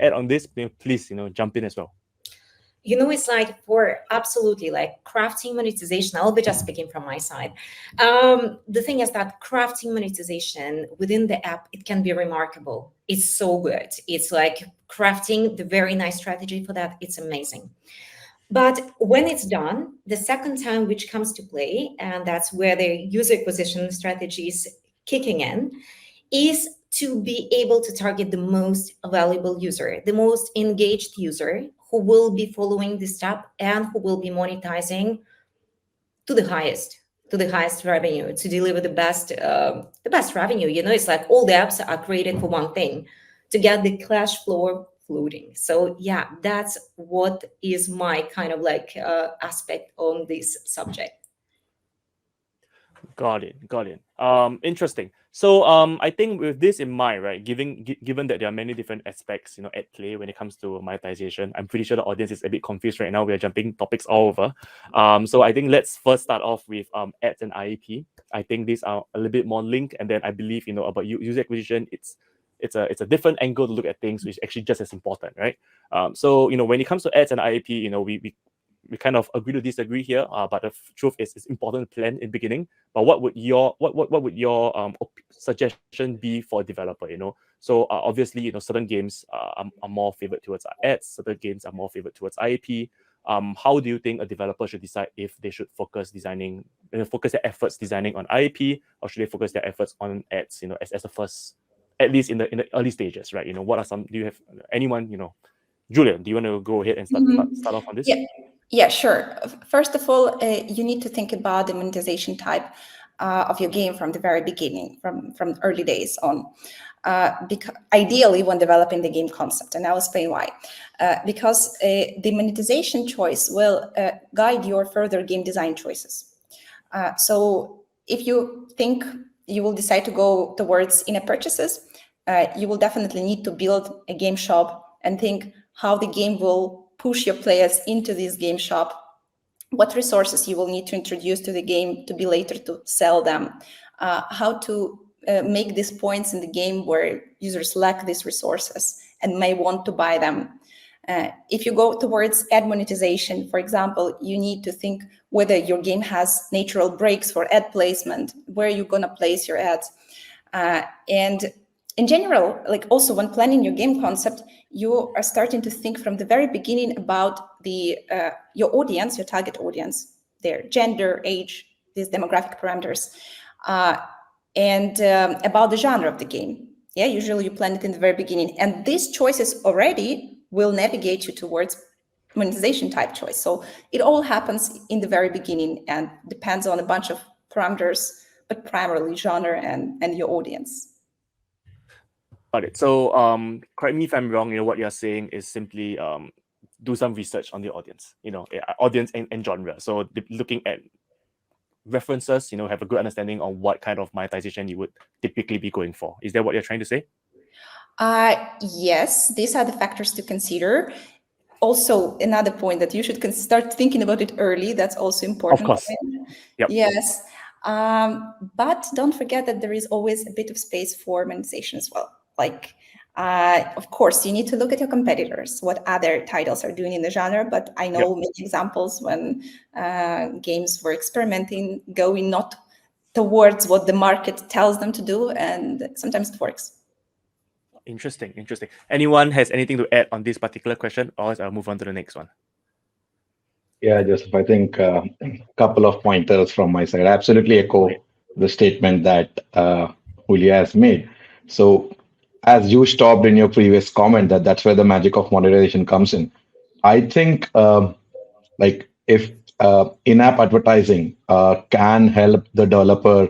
add on this, please, jump in as well. It's like for absolutely like crafting monetization, I'll be just speaking from my side. The thing is that crafting monetization within the app, it can be remarkable. It's so good. It's like crafting the very nice strategy for that. It's amazing. But when it's done, the second time which comes to play, and that's where the user acquisition strategy is kicking in, is to be able to target the most valuable user, the most engaged user who will be following this step and who will be monetizing to the highest revenue, to deliver the best revenue. It's like all the apps are created for one thing, to get the cash flow floating. So yeah, that's what is my kind of like aspect on this subject. Got it. Interesting. So I think with this in mind, right, given that there are many different aspects, at play when it comes to monetization, I'm pretty sure the audience is a bit confused right now. We are jumping topics all over. So I think let's first start off with ads and IAP. I think these are a little bit more linked, and then I believe about user acquisition, it's a different angle to look at things, which is actually just as important, right? So when it comes to ads and IAP, we kind of agree to disagree here, but the truth is it's important to plan in the beginning. But what would your suggestion be for a developer? So obviously certain games are more favored towards ads, certain games are more favored towards IAP. How do you think a developer should decide if they should focus their efforts designing on IAP, or should they focus their efforts on ads? As a first, at least in the early stages, right? What are some? Do you have anyone? Julian, do you want to go ahead and start off on this? Yeah, sure. First of all, you need to think about the monetization type of your game from the very beginning, from early days on. Because ideally, when developing the game concept, and I'll explain why. Because the monetization choice will guide your further game design choices. So if you think you will decide to go towards in-app purchases, you will definitely need to build a game shop and think how the game will push your players into this game shop, what resources you will need to introduce to the game to be later to sell them, how to make these points in the game where users lack these resources and may want to buy them. If you go towards ad monetization, for example, you need to think whether your game has natural breaks for ad placement, where you're going to place your ads. And in general, like also when planning your game concept, you are starting to think from the very beginning about your audience, your target audience, their gender, age, these demographic parameters, and about the genre of the game. Yeah, usually you plan it in the very beginning, and these choices already will navigate you towards monetization type choice. So it all happens in the very beginning and depends on a bunch of parameters, but primarily genre and your audience. Got it. So correct me if I'm wrong, what you're saying is simply do some research on the audience, audience and genre. So looking at references, have a good understanding on what kind of monetization you would typically be going for. Is that what you're trying to say? Yes, these are the factors to consider. Also, another point that you should start thinking about it early. That's also important. Of course. Yep. Yes. But don't forget that there is always a bit of space for monetization as well. Like, of course, you need to look at your competitors, what other titles are doing in the genre. But I know many examples when games were experimenting, going not towards what the market tells them to do, and sometimes it works. Interesting. Anyone has anything to add on this particular question, or else I'll move on to the next one? Yeah, Joseph, I think a couple of pointers from my side. I absolutely echo the statement that Julia has made. So as you stopped in your previous comment, that's where the magic of monetization comes in. I think if in-app advertising can help the developer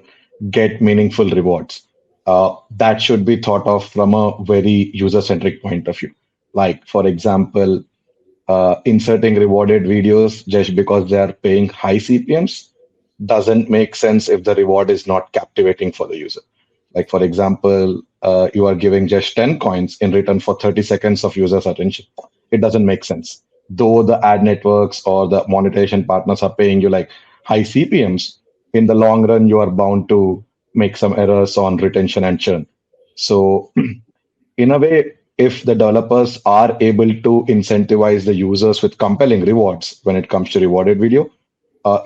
get meaningful rewards, that should be thought of from a very user-centric point of view. Like, for example, inserting rewarded videos just because they are paying high CPMs doesn't make sense if the reward is not captivating for the user. Like, for example, you are giving just 10 coins in return for 30 seconds of user's attention. It doesn't make sense. Though the ad networks or the monetization partners are paying you like high CPMs, in the long run, you are bound to make some errors on retention and churn. So in a way, if the developers are able to incentivize the users with compelling rewards when it comes to rewarded video,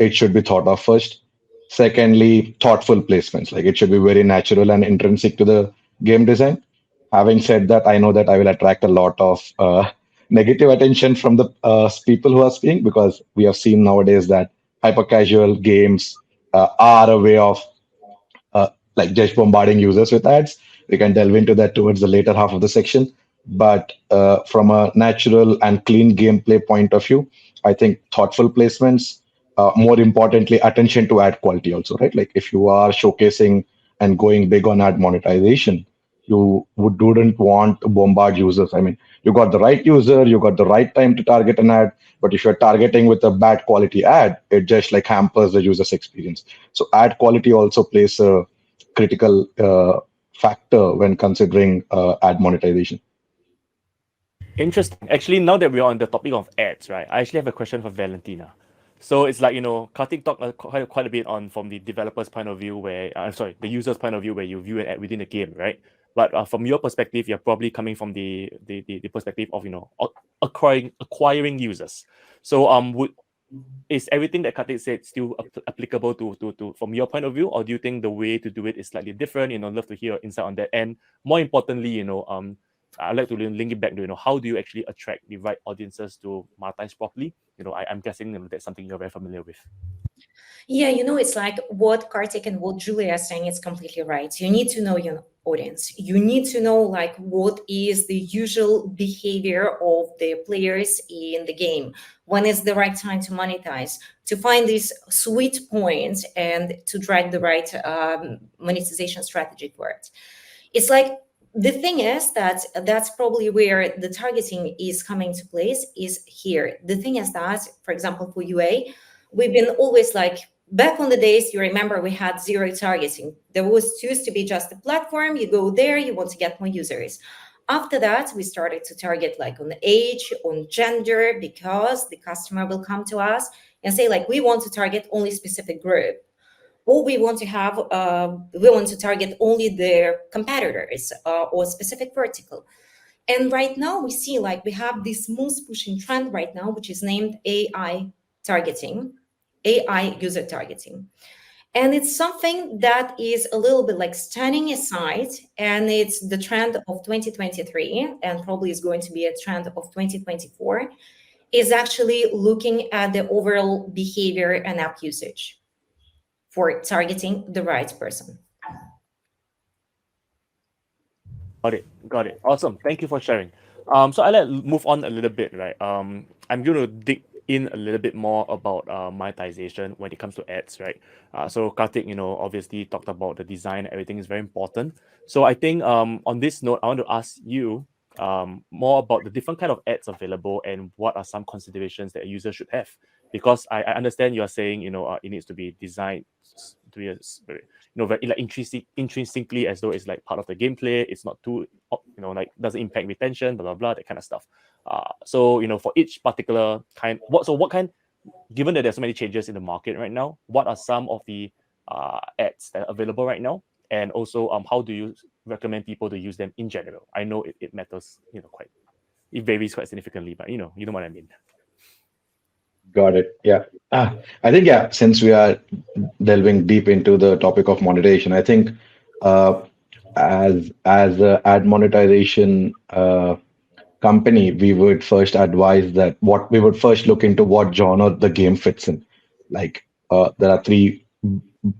it should be thought of first. Secondly, thoughtful placements. Like it should be very natural and intrinsic to the game design. Having said that, I know that I will attract a lot of negative attention from the people who are speaking, because we have seen nowadays that hyper casual games are a way of like just bombarding users with ads. We can delve into that towards the later half of the section. But from a natural and clean gameplay point of view, I think thoughtful placements, more importantly, attention to ad quality also, right? Like if you are showcasing and going big on ad monetization, wouldn't want to bombard users. I mean, you got the right user, you got the right time to target an ad, but if you're targeting with a bad quality ad, it just like hampers the user's experience. So ad quality also plays a critical factor when considering ad monetization. Interesting. Actually, now that we're on the topic of ads, right, I actually have a question for Valentina. So it's like, Kartik talked quite a bit on from the developer's point of view, where, sorry, the user's point of view, where you view an ad within the game, right? But from your perspective, you're probably coming from the perspective of, acquiring users. So is everything that Kartik said still applicable to from your point of view, or do you think the way to do it is slightly different? Love to hear your insight on that. And more importantly, I'd like to link it back to, how do you actually attract the right audiences to monetize properly? I'm guessing that's something you're very familiar with. Yeah, it's like what Kartik and what Julia are saying is completely right. You need to know your audience. You need to know like what is the usual behavior of the players in the game. When is the right time to monetize, to find these sweet points and to drive the right monetization strategy for it. It's like, the thing is that that's probably where the targeting is coming to place, is here. The thing is that, for example, for UA, we've been always like, back on the days, you remember we had zero targeting. There used to be just a platform, you go there, you want to get more users. After that, we started to target like on age, on gender, because the customer will come to us and say like, we want to target only specific group. Or we want to target only their competitors or specific vertical. And right now we see like we have this most pushing trend right now, which is named AI targeting, AI user targeting. And it's something that is a little bit like standing aside, and it's the trend of 2023, and probably is going to be a trend of 2024, is actually looking at the overall behavior and app usage for targeting the right person. Got it. Awesome. Thank you for sharing. So I'll move on a little bit, right? I'm going to dig in a little bit more about monetization when it comes to ads, right? So Kartik, obviously talked about the design. Everything is very important. So I think on this note, I want to ask you more about the different kind of ads available and what are some considerations that a user should have. Because I understand you are saying, it needs to be designed to be very like intrinsically, as though it's like part of the gameplay. It's not too, like doesn't impact retention, blah blah blah, that kind of stuff. So for each particular kind, given that there's so many changes in the market right now, what are some of the ads that are available right now, and also how do you recommend people to use them in general? I know it matters, it varies quite significantly, but you know what I mean. Got it. Yeah. I think, yeah, since we are delving deep into the topic of monetization, I think as a ad monetization company, we would first advise that we would first look into what genre the game fits in. Like there are three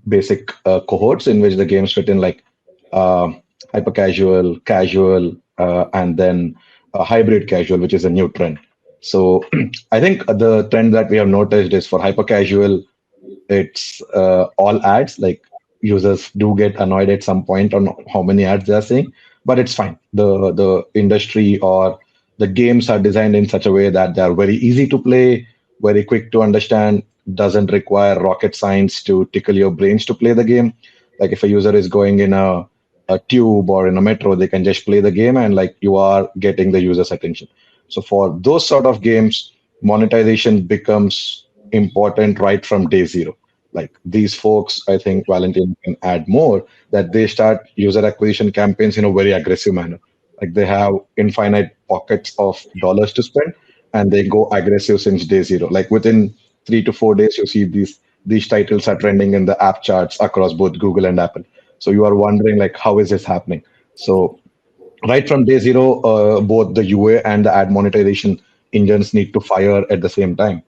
basic cohorts in which the games fit in, like hyper casual, casual, and then hybrid casual, which is a new trend. So I think the trend that we have noticed is for hyper casual, it's all ads. Like users do get annoyed at some point on how many ads they're seeing, but it's fine. The industry or the games are designed in such a way that they are very easy to play, very quick to understand, doesn't require rocket science to tickle your brains to play the game. Like if a user is going in a tube or in a metro, they can just play the game and like you are getting the user's attention. So for those sort of games, monetization becomes important right from day zero. Like these folks, I think Valentina can add more, that they start user acquisition campaigns in a very aggressive manner. Like they have infinite pockets of dollars to spend, and they go aggressive since day zero. Like within 3 to 4 days, you see these titles are trending in the app charts across both Google and Apple. So you are wondering like how is this happening? So right from day zero, both the UA and the ad monetization engines need to fire at the same time.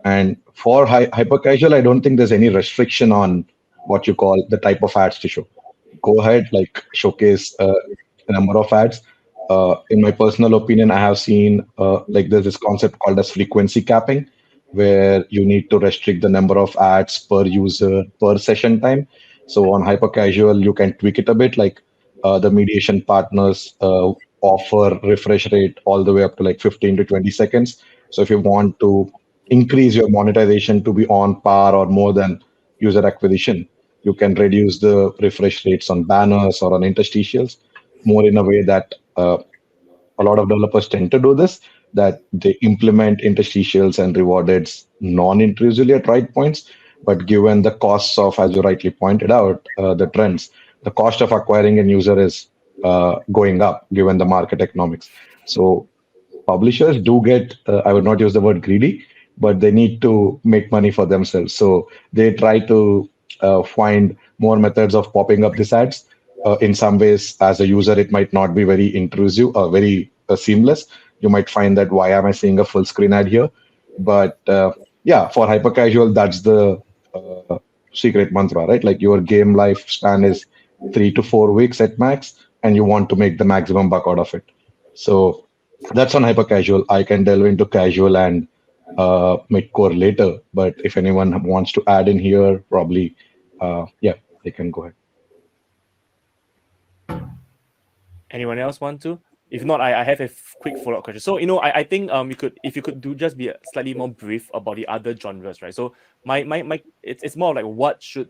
And for hyper casual, I don't think there's any restriction on what you call the type of ads to show. Go ahead, like showcase a number of ads. In my personal opinion, I have seen like there's this concept called as frequency capping, where you need to restrict the number of ads per user per session time. So on hyper casual, you can tweak it a bit, like the mediation partners offer refresh rate all the way up to like 15 to 20 seconds. So if you want to increase your monetization to be on par or more than user acquisition, you can reduce the refresh rates on banners or on interstitials more in a way that a lot of developers tend to do this, that they implement interstitials and rewardeds non-intrusively at right points. But given the costs of, as you rightly pointed out, the trends, the cost of acquiring a user is going up given the market economics. So publishers do get, I would not use the word greedy, but they need to make money for themselves. So they try to find more methods of popping up these ads. In some ways, as a user, it might not be very intrusive or very seamless. You might find that why am I seeing a full screen ad here? But yeah, for hyper casual, that's the secret mantra, right? Like your game lifespan is 3 to 4 weeks at max, and you want to make the maximum buck out of it. So that's on hyper casual. I can delve into casual and mid-core later, but if anyone wants to add in here, probably, yeah, they can go ahead. Anyone else want to? If not, I have a quick follow-up question. So, I think you could, if you could do just be slightly more brief about the other genres, right? So it's more like what should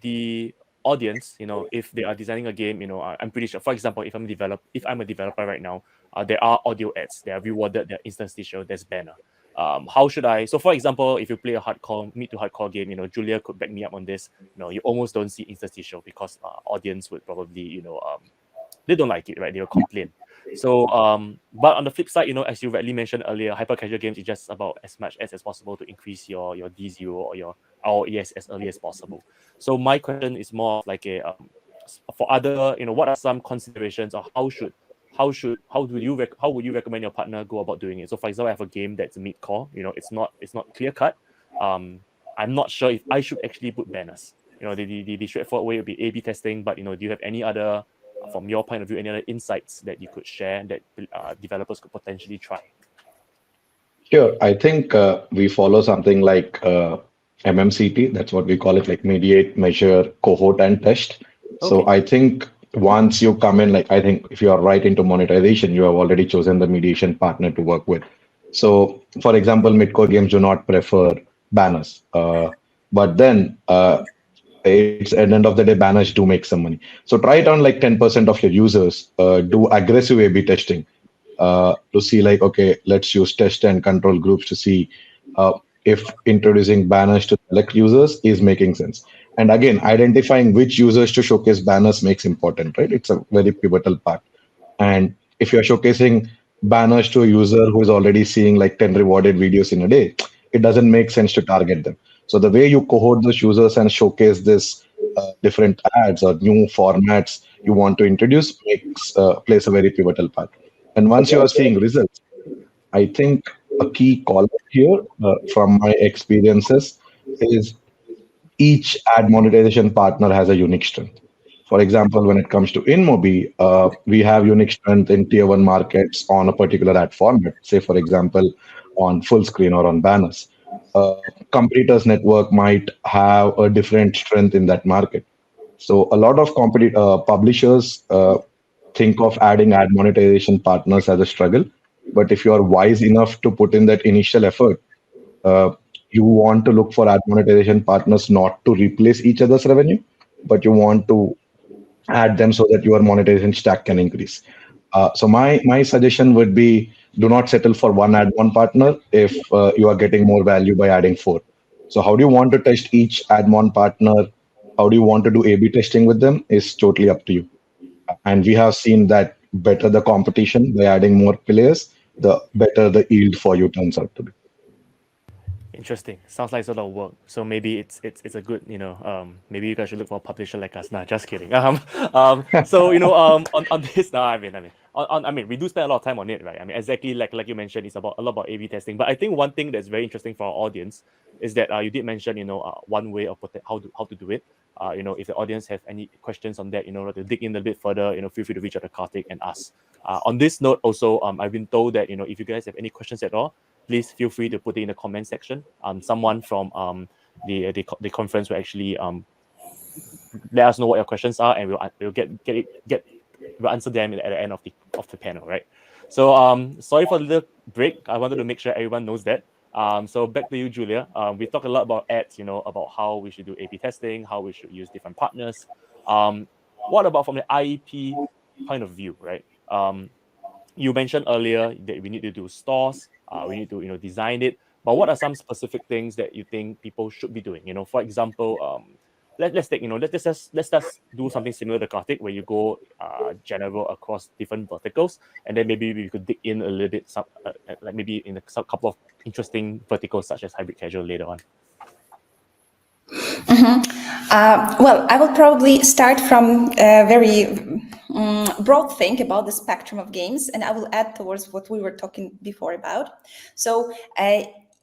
the audience, if they are designing a game, I'm pretty sure, for example, if I'm a developer right now, there are audio ads, they are rewarded, there are interstitial, there's banner. How should I? So, for example, if you play a mid to hardcore game, Julia could back me up on this. You almost don't see interstitial because audience would probably, they don't like it, right? They'll complain. So, but on the flip side, as you rightly mentioned earlier, hyper casual games is just about as much as possible to increase your D0 or your ROES as early as possible. So my question is more like a for other, what are some considerations, or how would you recommend your partner go about doing it? So for example, I have a game that's mid-core, it's not clear cut. I'm not sure if I should actually put banners. The straightforward way would be A/B testing, but do you have any other, from your point of view, any other insights that you could share that developers could potentially try? Sure. I think we follow something like MMCT. That's what we call it, like mediate, measure, cohort, and test. Okay. So I think once you come in, like I think if you are right into monetization, you have already chosen the mediation partner to work with. So for example, mid-core games do not prefer banners. But then it's at the end of the day, banners do make some money. So try it on like 10% of your users, do aggressive A/B testing to see like, okay, let's use test and control groups to see if introducing banners to select users is making sense. And again, identifying which users to showcase banners makes important, right? It's a very pivotal part. And if you're showcasing banners to a user who is already seeing like 10 rewarded videos in a day, it doesn't make sense to target them. So the way you cohort those users and showcase this different ads or new formats you want to introduce plays a very pivotal part. And once you are seeing results, I think a key call here from my experiences is each ad monetization partner has a unique strength. For example, when it comes to InMobi, we have unique strength in tier one markets on a particular ad format, say, for example, on full screen or on banners. Competitors network might have a different strength in that market. So a lot of publishers think of adding ad monetization partners as a struggle. But if you are wise enough to put in that initial effort, you want to look for ad monetization partners not to replace each other's revenue, but you want to add them so that your monetization stack can increase. So my suggestion would be, do not settle for one ad-on partner if you are getting more value by adding 4. So how do you want to test each ad-on partner? How do you want to do A/B testing with them is totally up to you. And we have seen that better the competition by adding more players, the better the yield for you turns out to be. Interesting. Sounds like sort of work. So maybe it's a good, maybe you guys should look for a publisher like us. Nah, just kidding. So on this now, I mean, we do spend a lot of time on it, right? I mean, exactly like you mentioned, it's about a lot about A/B testing. But I think one thing that's very interesting for our audience is that you did mention, one way of how to do it. If the audience have any questions on that, to dig in a bit further, feel free to reach out to Kartik and us. On this note, also, I've been told that if you guys have any questions at all, please feel free to put it in the comment section. Someone from the conference will actually let us know what your questions are, and we'll answer them at the end of the panel, right? So sorry for the little break. I wanted to make sure everyone knows that. So back to you, Julia. We talked a lot about ads, about how we should do A/B testing, how we should use different partners. What about from the IEP point of view, right? You mentioned earlier that we need to do stores, we need to design it. But what are some specific things that you think people should be doing? For example, let's take let's just do something similar to Kartik, where you go general across different verticals, and then maybe we could dig in a little bit, like maybe in a couple of interesting verticals such as hybrid casual later on. Well, I will probably start from a very broad thing about the spectrum of games, and I will add towards what we were talking before about. So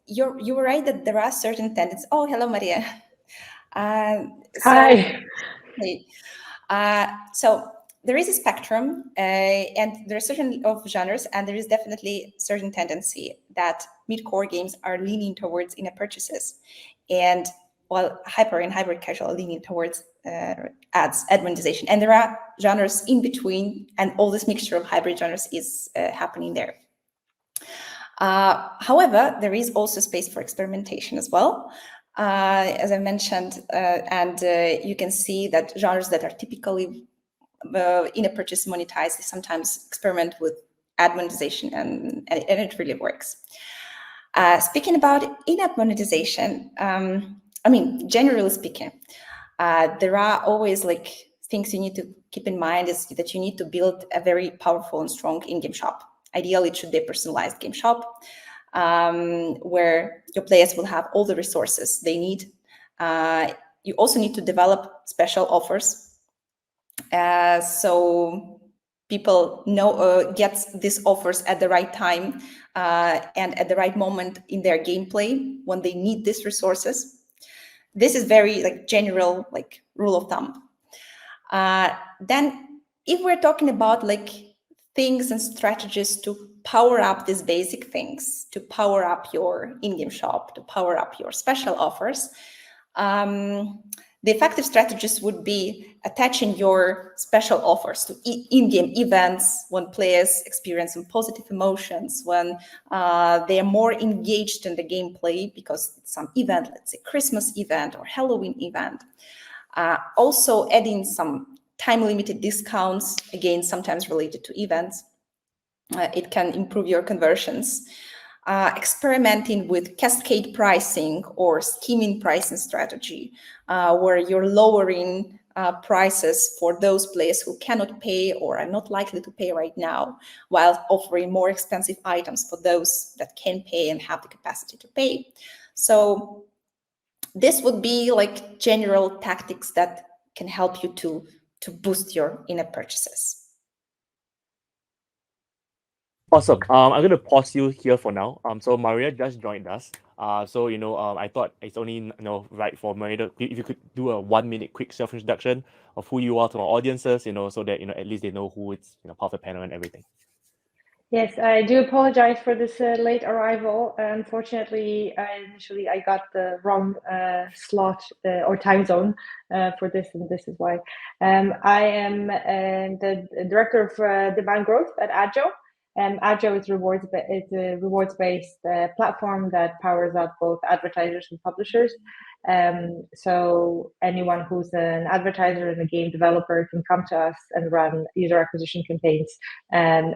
you were right that there are certain tendencies. Oh, hello, Maria. Hi. Hey. So there is a spectrum, and there are certain of genres, and there is definitely certain tendency that mid-core games are leaning towards in-app purchases, and while hyper and hybrid casual are leaning towards ad monetization. And there are genres in between, and all this mixture of hybrid genres is happening there. However, there is also space for experimentation as well. As I mentioned, and you can see that genres that are typically in-app purchase monetized, they sometimes experiment with ad monetization, and it really works. Speaking about in-app monetization, I mean, generally speaking, there are always things you need to keep in mind is that you need to build a very powerful and strong in-game shop. Ideally, it should be a personalized game shop where your players will have all the resources they need. You also need to develop special offers so people get these offers at the right time and at the right moment in their gameplay when they need these resources. This is very general rule of thumb. Then if we're talking about things and strategies to power up these basic things, to power up your in-game shop, to power up your special offers, the effective strategies would be attaching your special offers to in-game events when players experience some positive emotions, when they are more engaged in the gameplay because it's some event, let's say Christmas event or Halloween event. Also adding some time-limited discounts, again, sometimes related to events. It can improve your conversions. Experimenting with cascade pricing or skimming pricing strategy, where you're lowering prices for those players who cannot pay or are not likely to pay right now, while offering more expensive items for those that can pay and have the capacity to pay. So this would be general tactics that can help you to boost your in-app purchases. Awesome. I'm going to pause you here for now. So Maria just joined us. So I thought it's only right for Maria if you could do a 1-minute quick self-introduction of who you are to our audiences, so that at least they know who it's part of the panel and everything. Yes, I do apologize for this late arrival. Unfortunately, initially I got the wrong slot or time zone for this, and this is why. I am the director of demand growth at Agile. Agile is a rewards-based platform that powers up both advertisers and publishers. So anyone who's an advertiser and a game developer can come to us and run user acquisition campaigns,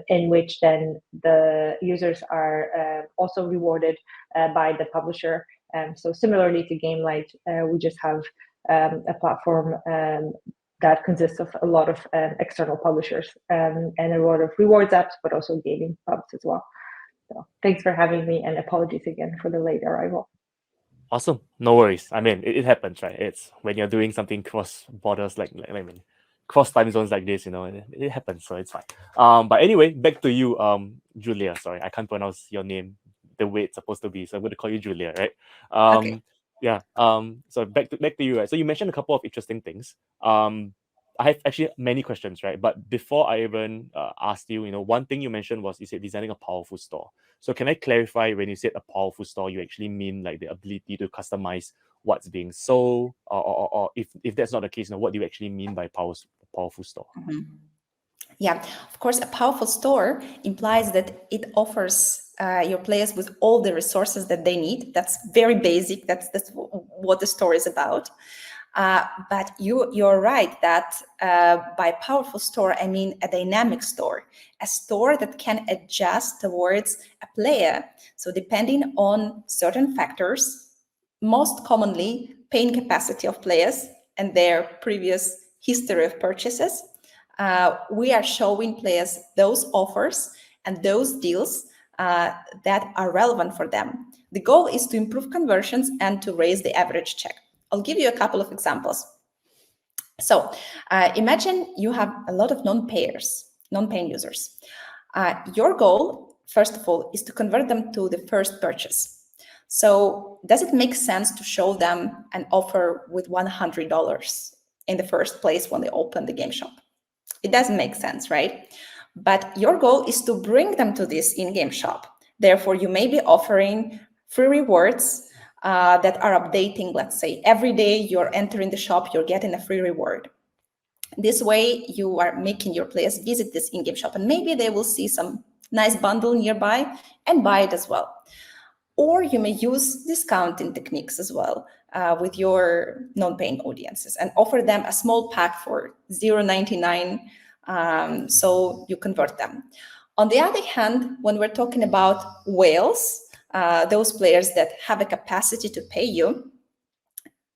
in which then the users are also rewarded by the publisher. So similarly to Gamelight, we just have a platform that consists of a lot of external publishers and a lot of rewards apps, but also gaming pubs as well. So thanks for having me, and apologies again for the late arrival. Awesome. No worries. I mean, it happens, right? It's when you're doing something cross borders, cross time zones like this, it happens, so it's fine. But anyway, back to you, Julia. Sorry, I can't pronounce your name the way it's supposed to be, so I'm going to call you Julia, right? Okay. Yeah. So back to you, right? So you mentioned a couple of interesting things. I have actually many questions, right? But before I even asked you, one thing you mentioned was you said designing a powerful store. So can I clarify, when you said a powerful store, you actually mean like the ability to customize what's being sold, or if that's not the case, what do you actually mean by powerful store? Yeah, of course, a powerful store implies that it offers your players with all the resources that they need. That's very basic. That's what the store is about. But you're right that by powerful store, I mean a dynamic store, a store that can adjust towards a player. So depending on certain factors, most commonly paying capacity of players and their previous history of purchases, we are showing players those offers and those deals that are relevant for them. The goal is to improve conversions and to raise the average check. I'll give you a couple of examples. So imagine you have a lot of non-paying users. Your goal, first of all, is to convert them to the first purchase. So does it make sense to show them an offer with $100 in the first place when they open the game shop? It doesn't make sense, right? But your goal is to bring them to this in-game shop. Therefore, you may be offering free rewards that are updating. Let's say every day you're entering the shop, you're getting a free reward. This way, you are making your players visit this in-game shop, and maybe they will see some nice bundle nearby and buy it as well. Or you may use discounting techniques as well with your non-paying audiences and offer them a small pack for $0.99, so you convert them. On the other hand, when we're talking about whales, those players that have a capacity to pay you,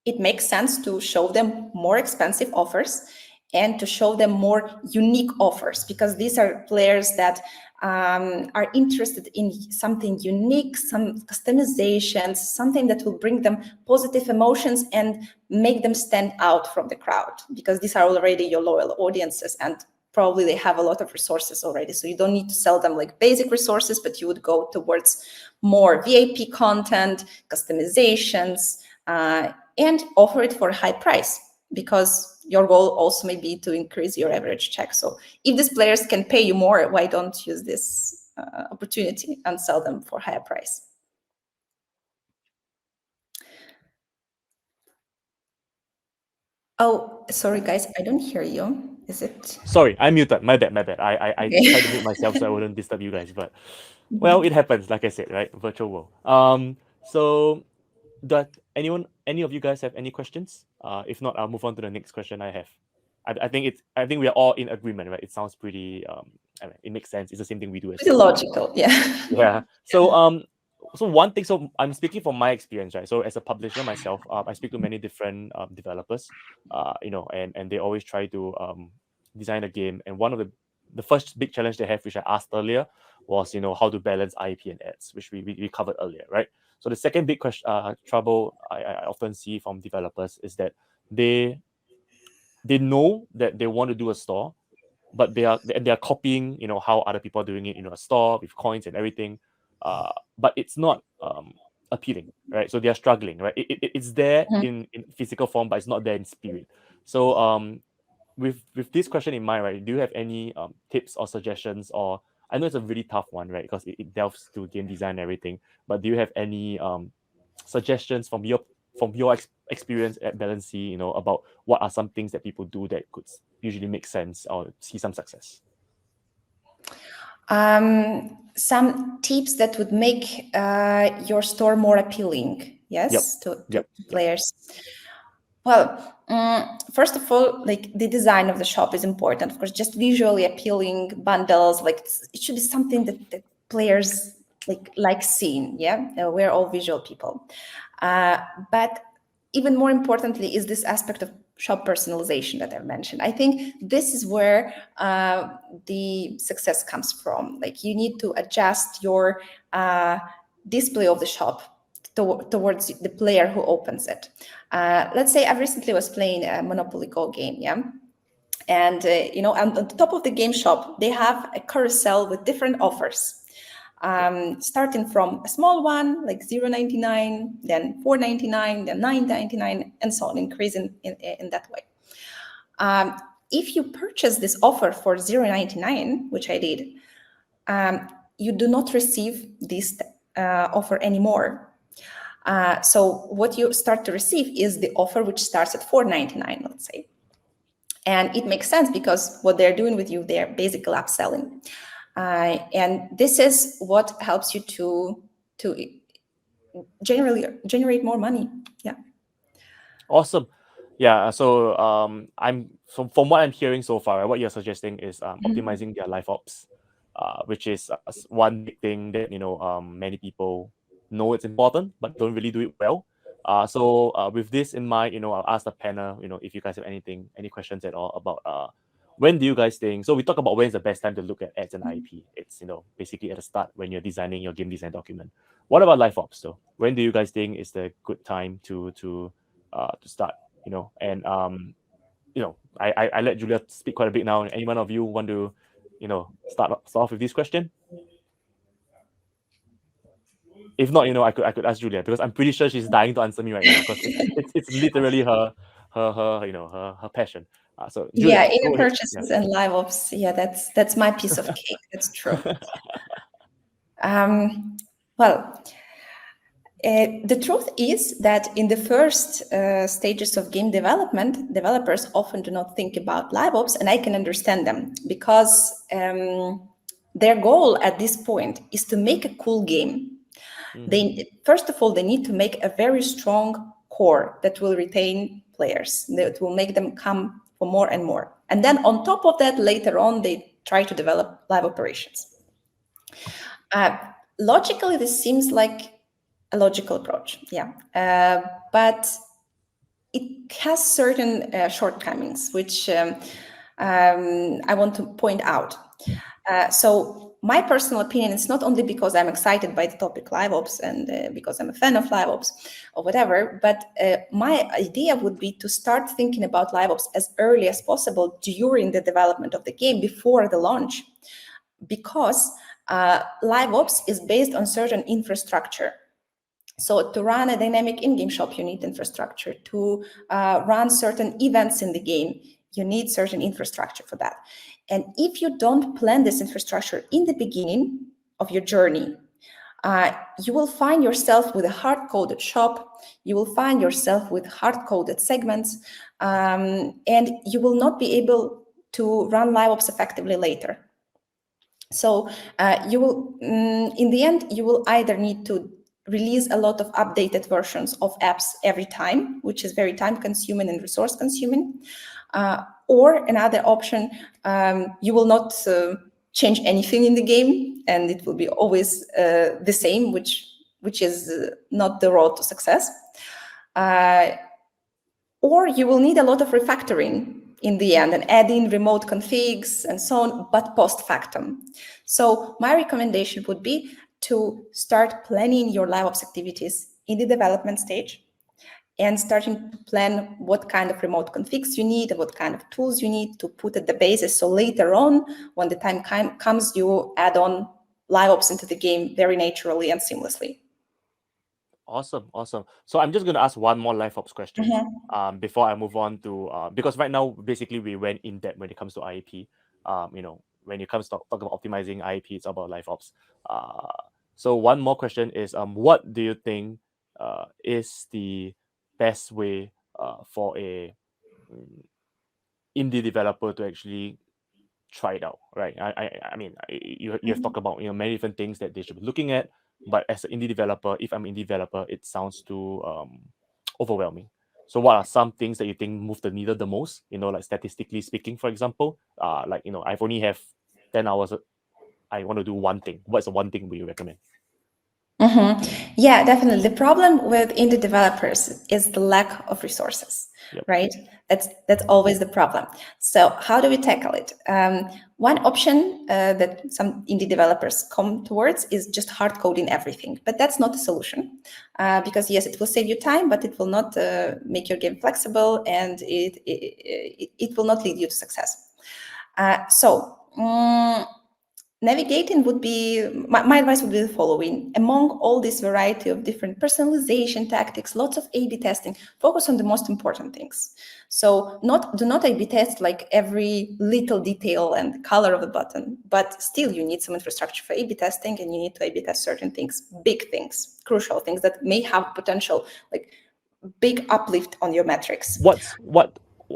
it makes sense to show them more expensive offers and to show them more unique offers, because these are players that are interested in something unique, some customizations, something that will bring them positive emotions and make them stand out from the crowd, because these are already your loyal audiences and probably they have a lot of resources already. So you don't need to sell them like basic resources, but you would go towards more VIP content, customizations, and offer it for a high price, because your goal also may be to increase your average check. So if these players can pay you more, why don't use this opportunity and sell them for a higher price? Oh, sorry, guys, I don't hear you. Is it? Sorry, I'm muted. My bad. I Okay. tried to mute myself so I wouldn't disturb you guys, but well, it happens. Like I said, right? Virtual world. So does any of you guys have any questions? If not, I'll move on to the next question I have. I think we are all in agreement, right? It sounds pretty it makes sense. It's the same thing we do as Pretty logical, yeah. yeah. So one thing, so I'm speaking from my experience, right? So as a publisher myself, I speak to many different developers, and they always try to design a game. And one of the first big challenge they have, which I asked earlier, was how to balance IP and ads, which we covered earlier, right? So the second big trouble I often see from developers is that they know that they want to do a store, but they are copying how other people are doing it, a store with coins and everything, but it's not appealing, right? So they are struggling, right? It's there in physical form, but it's not there in spirit. So with this question in mind, right, do you have any tips or suggestions? Or I know it's a really tough one, right, because it delves to game design and everything, but do you have any suggestions from your experience at Valentina, about what are some things that people do that could usually make sense or see some success? Some tips that would make your store more appealing, yes, to players. Well, first of all, like the design of the shop is important. Of course, just visually appealing bundles, like it should be something that players like seeing. Yeah, we're all visual people. But even more importantly is this aspect of shop personalization that I've mentioned. I think this is where the success comes from. Like, you need to adjust your display of the shop towards the player who opens it. Let's say I recently was playing a Monopoly Go game, yeah? And, on the top of the game shop, they have a carousel with different offers, starting from a small one, like $0.99, then $4.99, then $9.99, and so on, increasing in that way. If you purchase this offer for $0.99, which I did, you do not receive this offer anymore. So what you start to receive is the offer which starts at $4.99, let's say. And it makes sense because what they're doing with you, they're basically upselling. And this is what helps you to generate more money. Yeah. Awesome. Yeah. So from what I'm hearing so far, what you're suggesting is optimizing their live ops, which is one big thing that many people know it's important but don't really do it well. So with this in mind, I'll ask the panel, if you guys have any questions at all about when do you guys think? So we talk about when's the best time to look at ads and IP. It's basically at the start when you're designing your game design document. What about live ops though? When do you guys think is the good time to start? And I let Julia speak quite a bit now. Any one of you want to start off with this question? If not, I could ask Julia, because I'm pretty sure she's dying to answer me right now, because it's literally her passion. So Julia, yeah, in go ahead. purchases and live ops. Yeah, that's my piece of cake. That's true. Well, the truth is that in the first stages of game development, developers often do not think about live ops, and I can understand them, because their goal at this point is to make a cool game. First of all, they need to make a very strong core that will retain players, that will make them come for more and more. And then on top of that, later on, they try to develop live operations. Logically, this seems like a logical approach, yeah. But it has certain shortcomings, which I want to point out. So my personal opinion, it's not only because I'm excited by the topic live ops and because I'm a fan of live ops or whatever, but my idea would be to start thinking about live ops as early as possible during the development of the game, before the launch, because live ops is based on certain infrastructure. So to run a dynamic in-game shop, you need infrastructure. To run certain events in the game, you need certain infrastructure for that. And if you don't plan this infrastructure in the beginning of your journey, you will find yourself with a hard-coded shop, you will find yourself with hard-coded segments, and you will not be able to run live ops effectively later. So you will, in the end, you will either need to release a lot of updated versions of apps every time, which is very time-consuming and resource-consuming. Or another option, you will not change anything in the game, and it will be always the same, which is not the road to success. Or you will need a lot of refactoring in the end and add in remote configs and so on, but post factum. So my recommendation would be to start planning your live ops activities in the development stage, and starting to plan what kind of remote configs you need and what kind of tools you need to put at the basis. So later on, when the time comes, you add on live ops into the game very naturally and seamlessly. Awesome. So I'm just going to ask one more live ops question before I move on to because right now basically we went in depth when it comes to IEP. When it comes to talk about optimizing IEP, it's about live ops. So one more question is what do you think is the best way for a indie developer to actually try it out, right? I mean, you have talked about many different things that they should be looking at, but as an indie developer, if I'm an indie developer, it sounds too overwhelming. So what are some things that you think move the needle the most? Like statistically speaking, for example, I've only have 10 hours. I want to do one thing. What's the one thing we recommend? Yeah, definitely. The problem with indie developers is the lack of resources, right? That's always the problem. So how do we tackle it? One option that some indie developers come towards is just hard coding everything, but that's not a solution because yes, it will save you time, but it will not make your game flexible, and it will not lead you to success. Navigating would be, my advice would be the following. Among all this variety of different personalization tactics, lots of A/B testing, focus on the most important things. So do not A/B test like every little detail and color of a button, but still you need some infrastructure for A/B testing, and you need to A/B test certain things, big things, crucial things that may have potential, like big uplift on your metrics.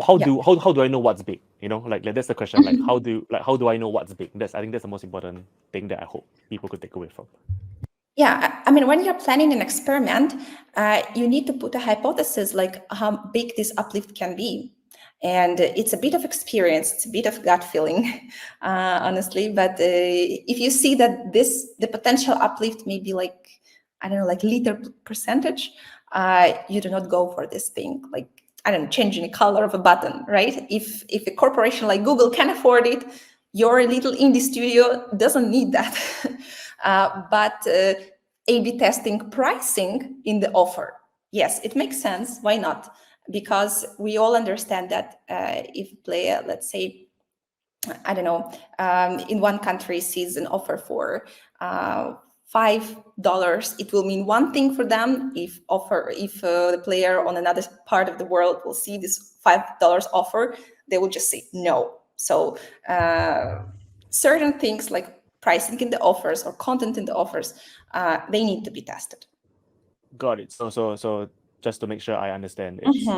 How do I know what's big? You know, like that's the question. Like how do I know what's big? I think that's the most important thing that I hope people could take away from. Yeah, I mean, when you're planning an experiment, you need to put a hypothesis like how big this uplift can be. And it's a bit of experience, it's a bit of gut feeling, honestly. But if you see that the potential uplift may be like, I don't know, like liter percentage, you do not go for this thing. Like, I don't know, changing the color of a button, right? If a corporation like Google can afford it, your little indie studio doesn't need that. But A/B testing pricing in the offer, yes, it makes sense. Why not? Because we all understand that if a player, let's say, I don't know, in one country sees an offer for $5, it will mean one thing for them. If the player on another part of the world will see this $5 offer, they will just say no. So certain things like pricing in the offers or content in the offers, they need to be tested. Got it. So just to make sure I understand, it's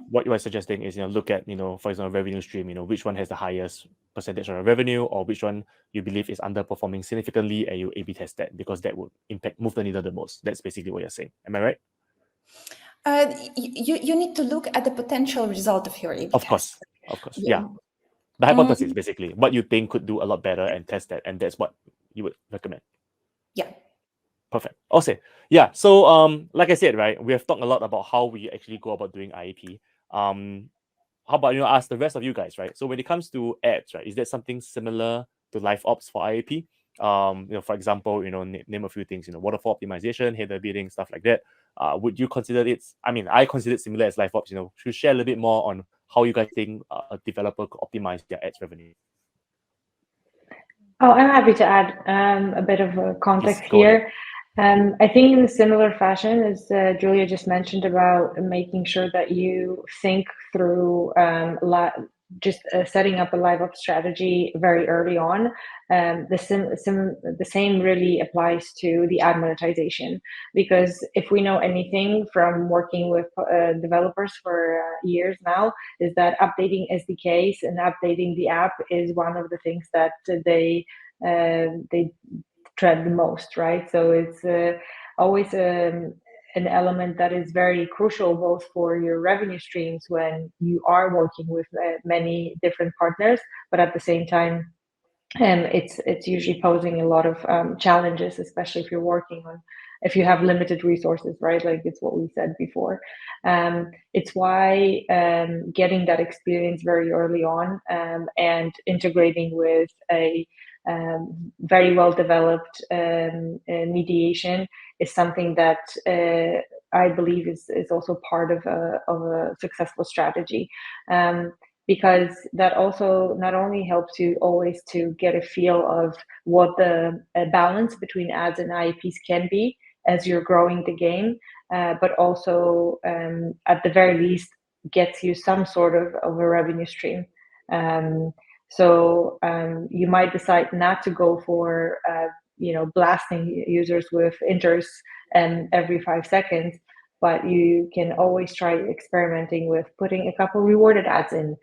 what you are suggesting is, look at, for example, revenue stream, which one has the highest percentage of revenue, or which one you believe is underperforming significantly, and you A/B test that, because that would move the needle the most. That's basically what you're saying. Am I right? You need to look at the potential result of your A/B test. Of course. Yeah. The hypothesis, basically, what you think could do a lot better, and test that, and that's what you would recommend. Yeah. Perfect. Also, yeah. So, like I said, right, we have talked a lot about how we actually go about doing IAP. How about ask the rest of you guys, right? So when it comes to ads, right, is there something similar to live ops for IAP? For example, name a few things. Waterfall optimization, header bidding, stuff like that. Would you consider it? I mean, I consider it similar as live ops. To share a little bit more on how you guys think a developer could optimize their ads revenue. Oh, I'm happy to add a bit of context here. I think in a similar fashion as Julia just mentioned about making sure that you think through setting up a live ops strategy very early on. The same really applies to the ad monetization, because if we know anything from working with developers for years now, is that updating SDKs and updating the app is one of the things that they tread the most, right? So it's always an element that is very crucial both for your revenue streams when you are working with many different partners, but at the same time, it's usually posing a lot of challenges, especially if you have limited resources, right? Like it's what we said before. It's why getting that experience very early on and integrating with a very well developed mediation is something that I believe is also part of a successful strategy. Because that also not only helps you always to get a feel of what the balance between ads and IAPs can be as you're growing the game, but also at the very least gets you some sort of a revenue stream. So you might decide not to go for blasting users with inters every 5 seconds, but you can always try experimenting with putting a couple rewarded ads in,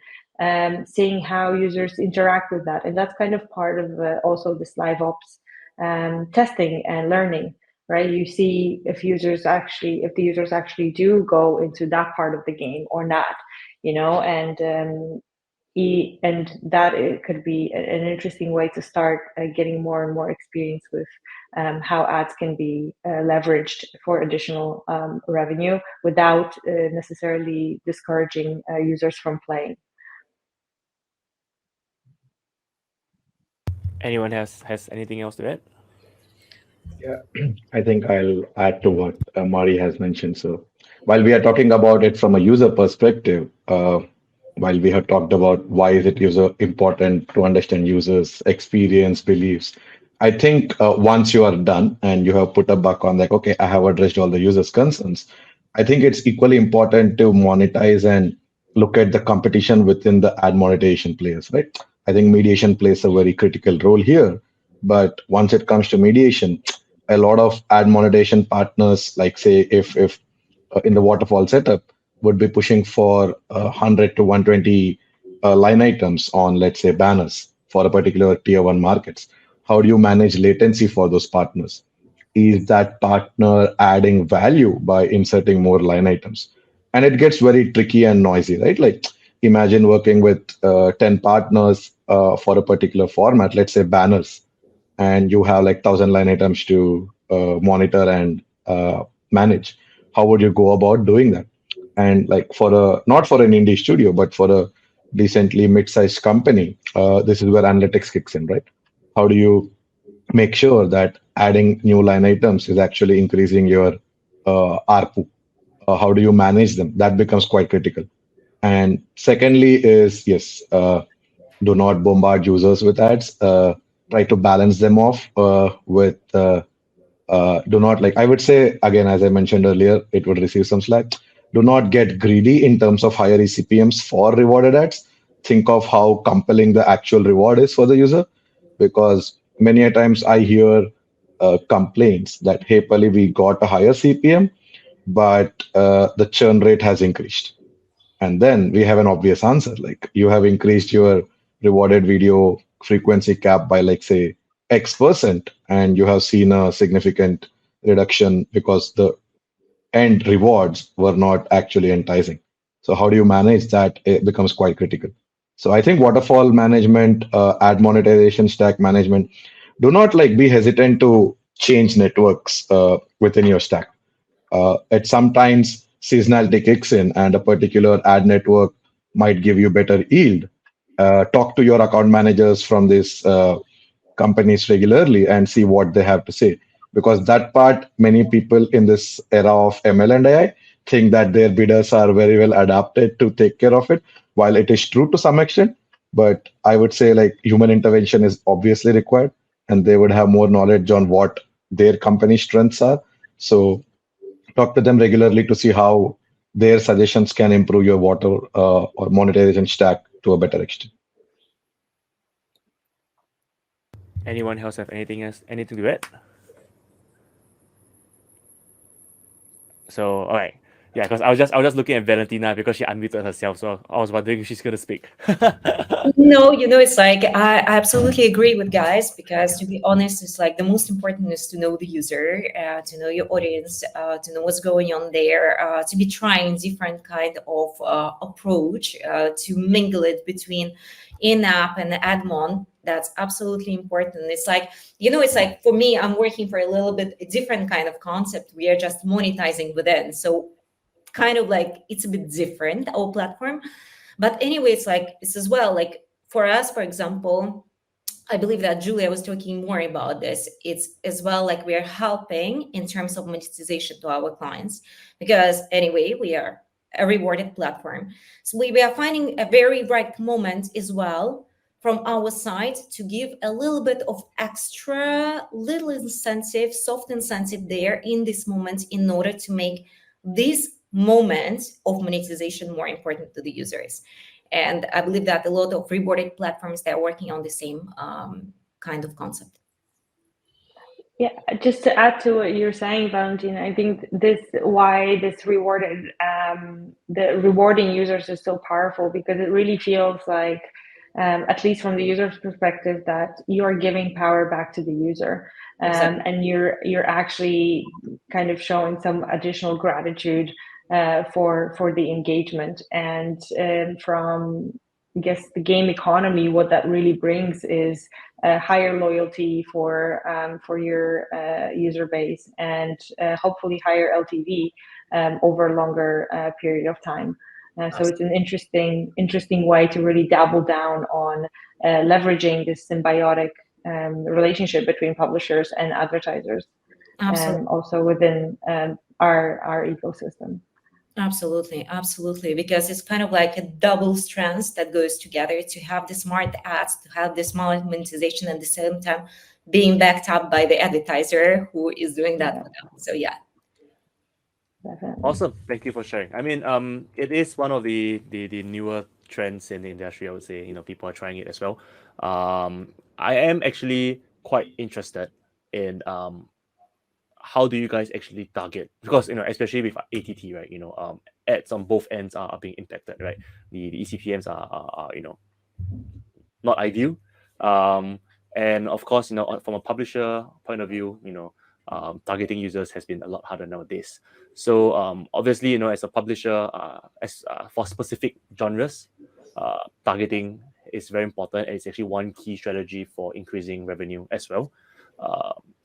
seeing how users interact with that. And that's kind of part of also this live ops testing and learning, right? You see if the users actually do go into that part of the game or not, and and that it could be an interesting way to start getting more and more experience with how ads can be leveraged for additional revenue without necessarily discouraging users from playing. Anyone has anything else to add? Yeah, I think I'll add to what Mari has mentioned. So, while we are talking about it from a user perspective, while we have talked about why is it user important to understand users' experience, beliefs, I think once you are done and you have put a buck on like, okay, I have addressed all the users' concerns, I think it's equally important to monetize and look at the competition within the ad monetization players, right? I think mediation plays a very critical role here. But once it comes to mediation, a lot of ad monetization partners, like say if in the waterfall setup, would be pushing for 100 to 120 line items on, let's say, banners for a particular tier one markets. How do you manage latency for those partners? Is that partner adding value by inserting more line items? And it gets very tricky and noisy, right? Like imagine working with 10 partners for a particular format, let's say banners, and you have like 1,000 line items to monitor and manage. How would you go about doing that? And like for a not for an indie studio, but for a decently mid-sized company, this is where analytics kicks in, right? How do you make sure that adding new line items is actually increasing your ARPU? How do you manage them? That becomes quite critical. And secondly is yes, do not bombard users with ads. Try to balance them off with do not like I would say again, as I mentioned earlier, it would receive some slack. Do not get greedy in terms of higher ECPMs for rewarded ads. Think of how compelling the actual reward is for the user, because many a times I hear complaints that hey, Palli, we got a higher CPM, but the churn rate has increased. And then we have an obvious answer, like you have increased your rewarded video frequency cap by like say X%, and you have seen a significant reduction because the end rewards were not actually enticing. So how do you manage that? It becomes quite critical. So I think waterfall management, ad monetization, stack management, do not like be hesitant to change networks within your stack. At sometimes seasonality kicks in and a particular ad network might give you better yield. Talk to your account managers from these companies regularly and see what they have to say. Because that part, many people in this era of ML and AI think that their bidders are very well adapted to take care of it, while it is true to some extent. But I would say like human intervention is obviously required, and they would have more knowledge on what their company strengths are. So talk to them regularly to see how their suggestions can improve your water or monetization stack to a better extent. Anyone else have anything to add? So all right, yeah, because I was just looking at Valentina because she unmuted herself, so I was wondering if she's gonna speak. No, it's like I absolutely agree with guys, because to be honest, it's like the most important is to know the user, to know your audience, to know what's going on there, to be trying different kind of approach to mingle it between in-app and admon. That's absolutely important. It's like, it's like for me, I'm working for a little bit a different kind of concept. We are just monetizing within. So kind of like it's a bit different, our platform. But anyway, it's as well, like for us, for example, I believe that Julia was talking more about this. It's as well like we are helping in terms of monetization to our clients, because anyway, we are a rewarded platform. So we are finding a very right moment as well from our side to give a little bit of extra little incentive, soft incentive there in this moment in order to make this moment of monetization more important to the users. And I believe that a lot of rewarded platforms, they're working on the same kind of concept. Yeah, just to add to what you're saying, Valentina, I think why this the rewarding users is so powerful, because it really feels like, at least from the user's perspective, that you are giving power back to the user, Exactly. and you're actually kind of showing some additional gratitude for the engagement. And from I guess the game economy, what that really brings is higher loyalty for your user base, and hopefully higher LTV over a longer period of time. So it's an interesting way to really double down on leveraging this symbiotic relationship between publishers and advertisers, Absolutely. also within our ecosystem. Absolutely, because it's kind of like a double strand that goes together to have the smart ads, to have the smart monetization, at the same time being backed up by the advertiser who is doing that for them. So yeah. Definitely. Awesome. Thank you for sharing. I mean, it is one of the newer trends in the industry. I would say, people are trying it as well. I am actually quite interested in how do you guys actually target, because especially with ATT, right? Ads on both ends are being impacted, right? The ECPMs are not ideal. And of course, from a publisher point of view, targeting users has been a lot harder nowadays. So obviously, as a publisher, as for specific genres, targeting is very important, and it's actually one key strategy for increasing revenue as well.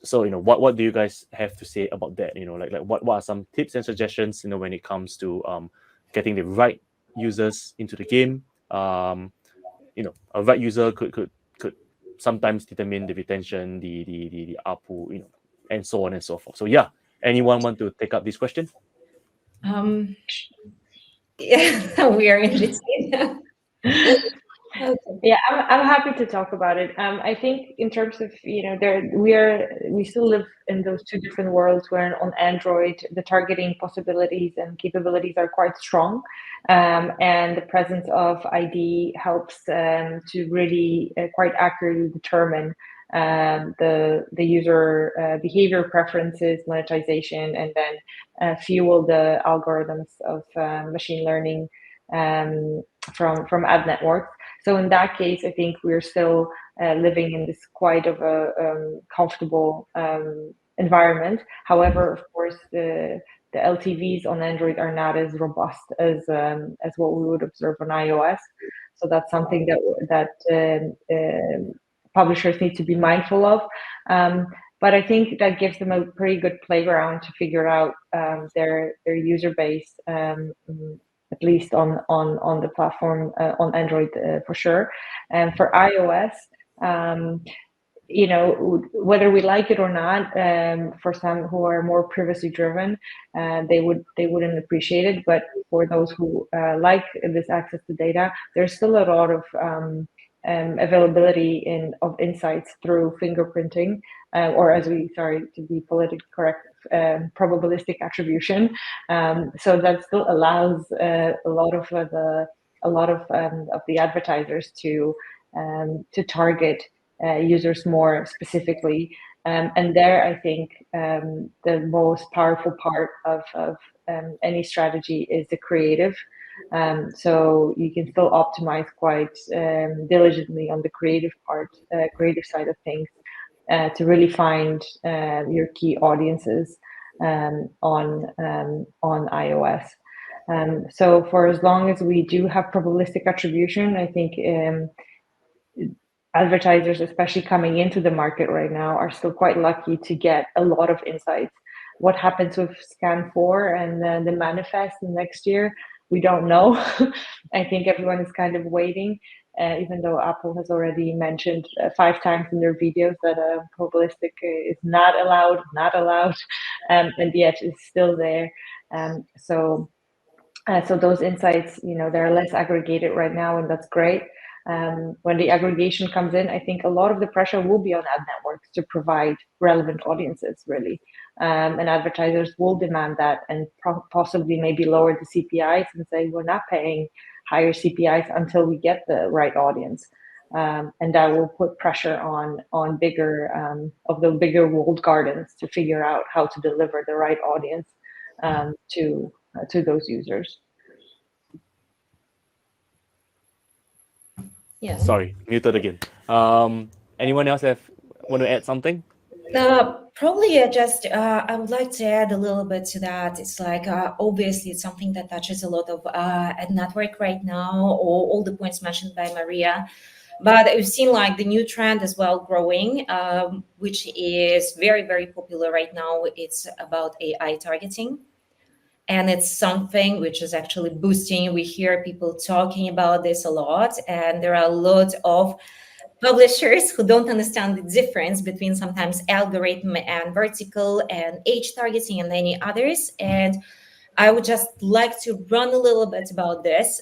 So what do you guys have to say about that? Like what are some tips and suggestions, when it comes to getting the right users into the game? A right user could sometimes determine the retention, the ARPU, and so on and so forth. So yeah, anyone want to take up this question? Yeah, we are interested. Okay. Yeah, I'm happy to talk about it. I think in terms of we still live in those two different worlds, where on Android the targeting possibilities and capabilities are quite strong, and the presence of ID helps to really quite accurately determine the user behavior preferences, monetization, and then fuel the algorithms of machine learning from ad networks. So in that case, I think we're still living in this quite of a comfortable environment. However, of course, the LTVs on Android are not as robust as what we would observe on iOS. So that's something that publishers need to be mindful of. But I think that gives them a pretty good playground to figure out their user base, at least on the platform, on Android for sure. And for iOS, whether we like it or not, for some who are more privacy driven, they wouldn't appreciate it. But for those who like this access to data, there's still a lot of availability of insights through fingerprinting, or to be politically correct, probabilistic attribution. So that still allows a lot of the advertisers to target users more specifically. And there, I think the most powerful part of any strategy is the creative. So you can still optimize quite diligently on the creative side of things, to really find your key audiences on iOS. So for as long as we do have probabilistic attribution, I think advertisers, especially coming into the market right now, are still quite lucky to get a lot of insights. What happens with Scan 4 and the manifest next year, we don't know. I think everyone is kind of waiting, even though Apple has already mentioned 5 times in their videos that probabilistic is not allowed, and yet it's still there. So those insights, they're less aggregated right now, and that's great. When the aggregation comes in, I think a lot of the pressure will be on ad networks to provide relevant audiences, really. And advertisers will demand that, and possibly maybe lower the CPIs and say, we're not paying higher CPIs until we get the right audience. And that will put pressure on bigger walled gardens to figure out how to deliver the right audience to those users. Yeah. Sorry, muted again. Anyone else want to add something? Probably I would like to add a little bit to that. It's like, obviously it's something that touches a lot of at network right now, or all the points mentioned by Maria. But we've seen like the new trend as well growing, which is very, very popular right now. It's about AI targeting. And it's something which is actually boosting. We hear people talking about this a lot, and there are a lot of publishers who don't understand the difference between sometimes algorithm and vertical and age targeting and many others. And I would just like to run a little bit about this,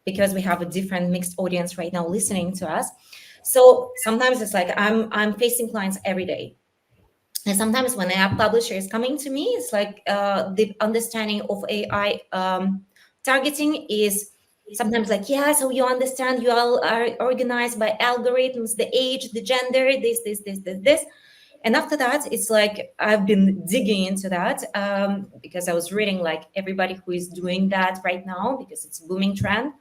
because we have a different mixed audience right now listening to us. So sometimes it's like I'm facing clients every day. And sometimes when a app publisher is coming to me, it's like the understanding of AI targeting is sometimes like, yeah, so you understand you all are organized by algorithms, the age, the gender, this. And after that, it's like I've been digging into that, because I was reading like everybody who is doing that right now, because it's a booming trend.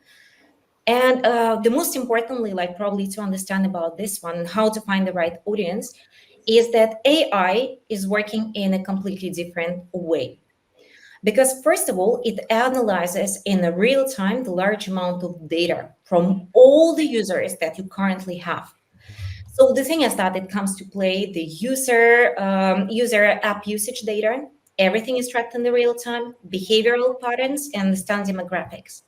And the most importantly, like probably to understand about this one, how to find the right audience, is that AI is working in a completely different way. Because first of all, it analyzes in a real time the large amount of data from all the users that you currently have. So the thing is that it comes to play the user app usage data. Everything is tracked in the real time, behavioral patterns, and stand demographics.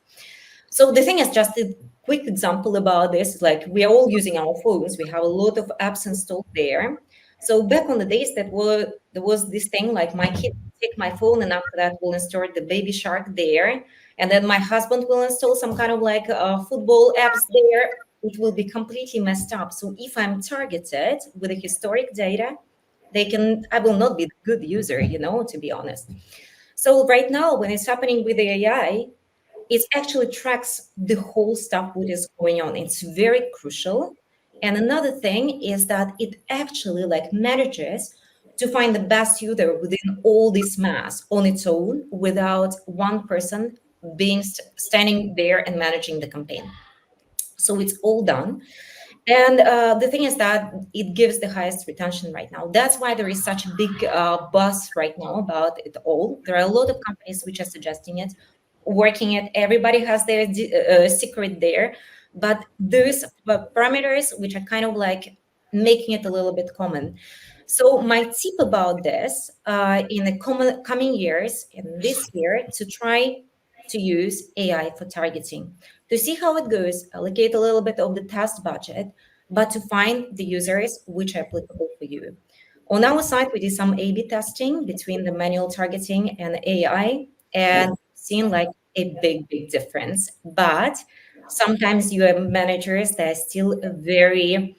So the thing is, just a quick example about this, like we are all using our phones. We have a lot of apps installed there. So back on the days there was this thing like my kid will take my phone and after that will install the Baby Shark there. And then my husband will install some kind of like football apps there. It will be completely messed up. So if I'm targeted with the historic data, I will not be a good user, to be honest. So right now, when it's happening with the AI, it actually tracks the whole stuff what is going on. It's very crucial. And another thing is that it actually like manages to find the best user within all this mass on its own without one person being standing there and managing the campaign. So it's all done. And the thing is that it gives the highest retention right now. That's why there is such a big buzz right now about it all. There are a lot of companies which are suggesting it, working it. Everybody has their secret there, but there's parameters which are kind of like making it a little bit common. So my tip about this in the coming years, in this year, to try to use AI for targeting, to see how it goes, allocate a little bit of the test budget, but to find the users which are applicable for you. On our side, we did some A/B testing between the manual targeting and AI, and seen like a big difference. But sometimes you have managers that are still very,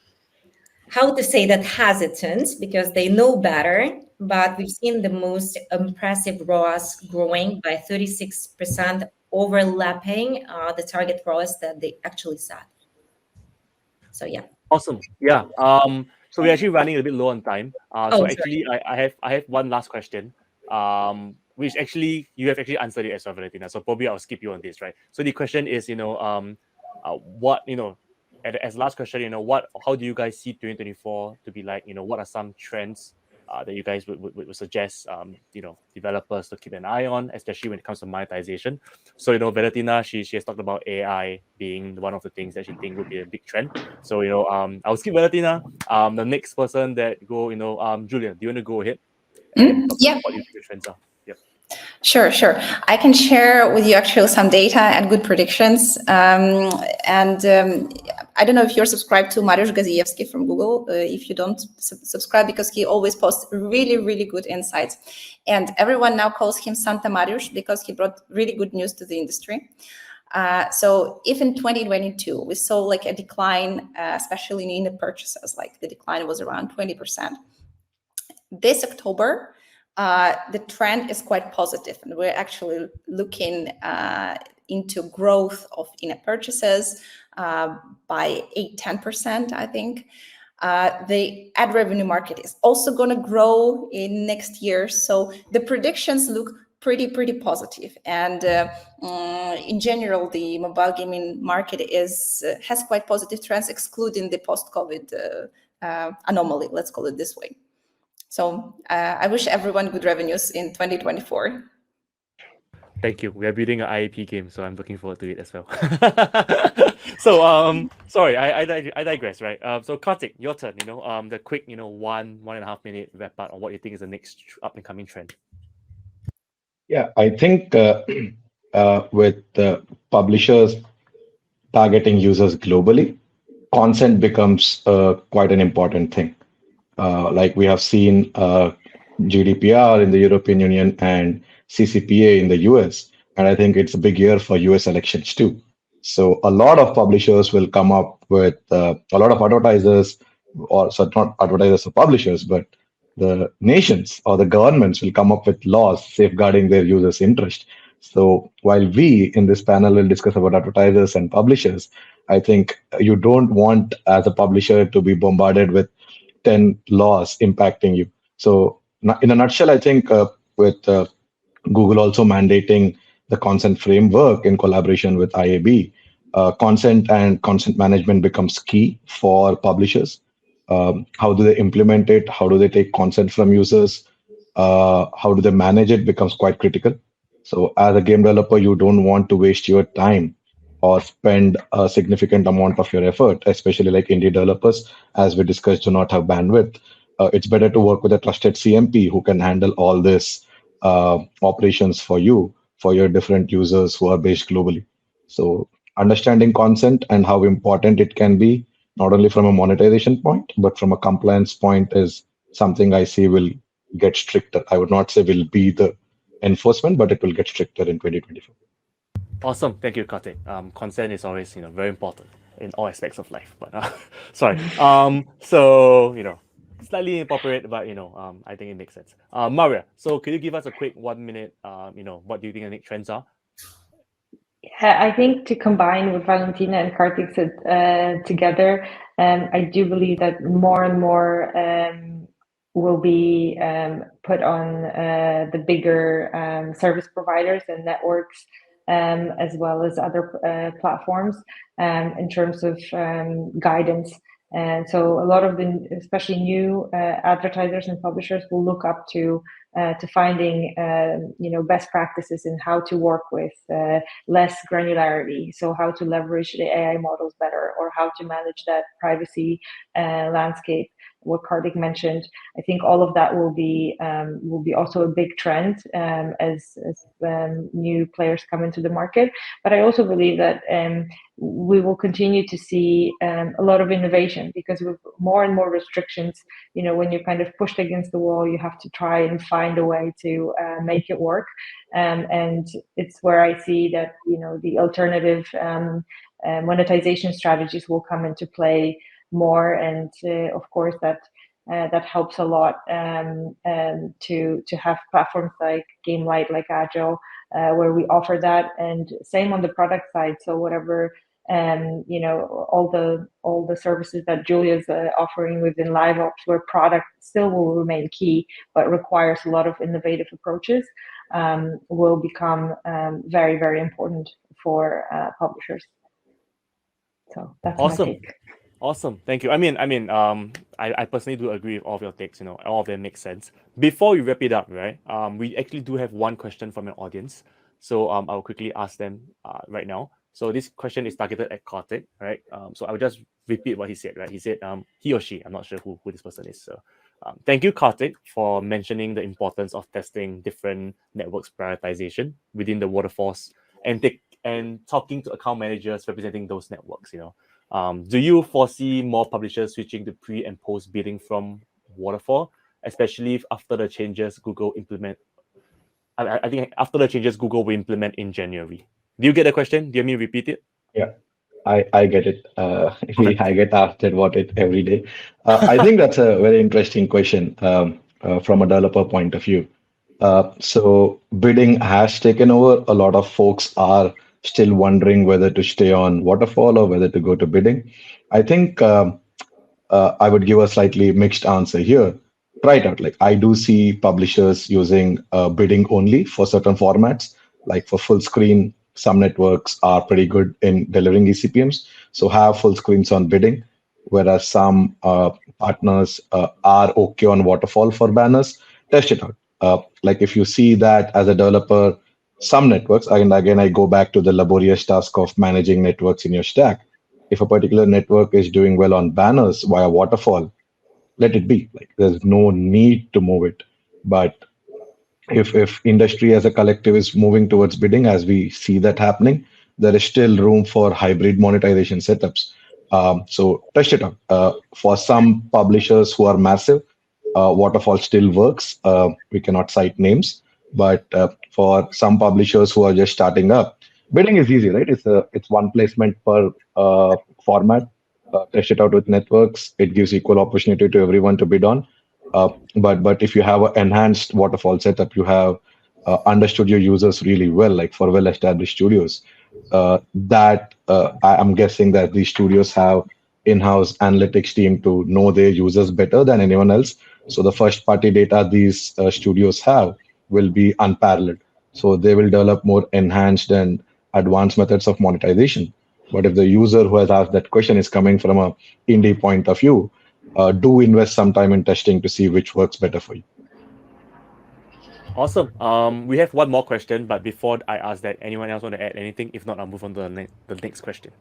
how to say that, hesitant because they know better. But we've seen the most impressive ROAS growing by 36%, overlapping the target ROAS that they actually set. So yeah. Awesome. Yeah. So we're actually running a bit low on time. So actually, I have one last question. Which actually you have actually answered it as well, Valentina. So probably I'll skip you on this, right? So the question is, what as last question, how do you guys see 2024 to be like? What are some trends that you guys would suggest, developers to keep an eye on, especially when it comes to monetization? So, Valentina, she has talked about AI being one of the things that she think would be a big trend. So, I'll skip Valentina. The next person that go, Julia, do you want to go ahead? Yeah. What you think the trends are? Yep. Sure. I can share with you actually some data and good predictions. I don't know if you're subscribed to Mariusz Gazijewski from Google. If you don't, subscribe, because he always posts really, really good insights. And everyone now calls him Santa Mariusz because he brought really good news to the industry. So if in 2022 we saw like a decline, especially in in-app purchases, like the decline was around 20%. This October, the trend is quite positive, and we're actually looking into growth of in-app purchases by 8-10%, I think. The ad revenue market is also going to grow in next year, so the predictions look pretty positive. And in general, the mobile gaming market has quite positive trends, excluding the post-COVID anomaly, let's call it this way. So I wish everyone good revenues in 2024. Thank you. We are building an IAP game, so I'm looking forward to it as well. So sorry, I digress, right? So Kartik, your turn. The quick, 1.5 minute wrap up on what you think is the next up and coming trend. Yeah, I think with publishers targeting users globally, consent becomes quite an important thing. Like we have seen GDPR in the European Union and CCPA in the US. And I think it's a big year for US elections too. So a lot of publishers will come up with a lot of advertisers, or so not advertisers or publishers, but the nations or the governments will come up with laws safeguarding their users' interest. So while we in this panel will discuss about advertisers and publishers, I think you don't want as a publisher to be bombarded with 10 laws impacting you. So in a nutshell, I think with Google also mandating the consent framework in collaboration with IAB, consent and consent management becomes key for publishers. How do they implement it? How do they take consent from users? How do they manage it becomes quite critical. So as a game developer, you don't want to waste your time or spend a significant amount of your effort, especially like indie developers, as we discussed, do not have bandwidth. It's better to work with a trusted CMP who can handle all this operations for you, for your different users who are based globally. So understanding consent and how important it can be, not only from a monetization point, but from a compliance point, is something I see will get stricter. I would not say will be the enforcement, but it will get stricter in 2024. Awesome. Thank you, Kartik. Consent is always, very important in all aspects of life. But sorry. So, slightly inappropriate, but I think it makes sense. Maria, so could you give us a quick 1 minute, what do you think the next trends are? Yeah, I think to combine what Valentina and Kartik said together, I do believe that more and more will be put on the bigger service providers and networks, as well as other platforms in terms of guidance. And so a lot of the, especially new advertisers and publishers, will look up to finding best practices in how to work with less granularity. So how to leverage the AI models better, or how to manage that privacy landscape. What Kartik mentioned, I think all of that will be also a big trend as new players come into the market. But I also believe that we will continue to see a lot of innovation, because with more and more restrictions, when you're kind of pushed against the wall, you have to try and find a way to make it work. And it's where I see that the alternative monetization strategies will come into play more, and of course that helps a lot to have platforms like GameLight, like Agile, where we offer that, and same on the product side. So whatever all the services that Julia's offering within LiveOps, where product still will remain key, but requires a lot of innovative approaches, will become very, very important for publishers. So that's awesome. my take. Awesome, thank you. I personally do agree with all of your takes. All of them make sense. Before we wrap it up, right? We actually do have one question from an audience, so I'll quickly ask them right now. So this question is targeted at Kartik, right? So I'll just repeat what he said, right? He said he or she, I'm not sure who this person is. So thank you, Kartik, for mentioning the importance of testing different networks prioritization within the waterfalls and talking to account managers representing those networks. Do you foresee more publishers switching to pre and post bidding from waterfall, especially if after the changes Google implement? I think after the changes Google will implement in January. Do you get the question? Do you want me to repeat it? Yeah, I get it. I get asked about it every day. I think that's a very interesting question from a developer point of view. So bidding has taken over. A lot of folks are still wondering whether to stay on waterfall or whether to go to bidding. I think I would give a slightly mixed answer here. Try it out. Like I do see publishers using bidding only for certain formats, like for full screen. Some networks are pretty good in delivering eCPMs, so have full screens on bidding. whereas some partners are okay on waterfall for banners. Test it out. Like if you see that as a developer, some networks, and again, I go back to the laborious task of managing networks in your stack. If a particular network is doing well on banners via waterfall, let it be. Like there's no need to move it. But if industry as a collective is moving towards bidding, as we see that happening, there is still room for hybrid monetization setups. So test it out. For some publishers who are massive, waterfall still works. We cannot cite names, but for some publishers who are just starting up, bidding is easy, right? It's one placement per format. Test it out with networks. It gives equal opportunity to everyone to bid on. But if you have an enhanced waterfall setup, you have understood your users really well, like for well-established studios. I'm guessing that these studios have in-house analytics team to know their users better than anyone else. So the first-party data these studios have will be unparalleled. So they will develop more enhanced and advanced methods of monetization. But if the user who has asked that question is coming from a indie point of view, do invest some time in testing to see which works better for you. Awesome. We have one more question, but before I ask that, anyone else want to add anything? If not, I'll move on to the next question.